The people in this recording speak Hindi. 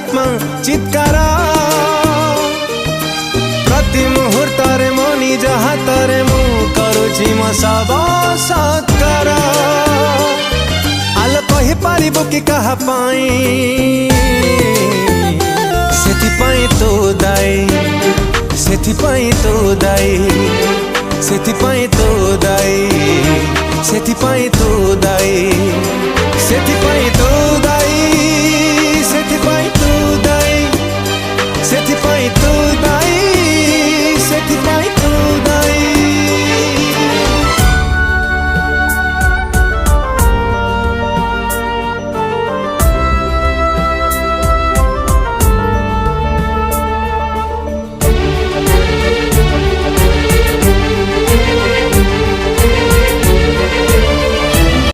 आत्मा चित्कार प्रति मुहूर्तरे मो निज हातरे मु करुछि मो सब सत्कार आलो कहि पारिबो कि कहा पाई सेथिपाई तो दाई सेथिपाई तो दाई सेथिपाई तो दाई सेथिपाई तो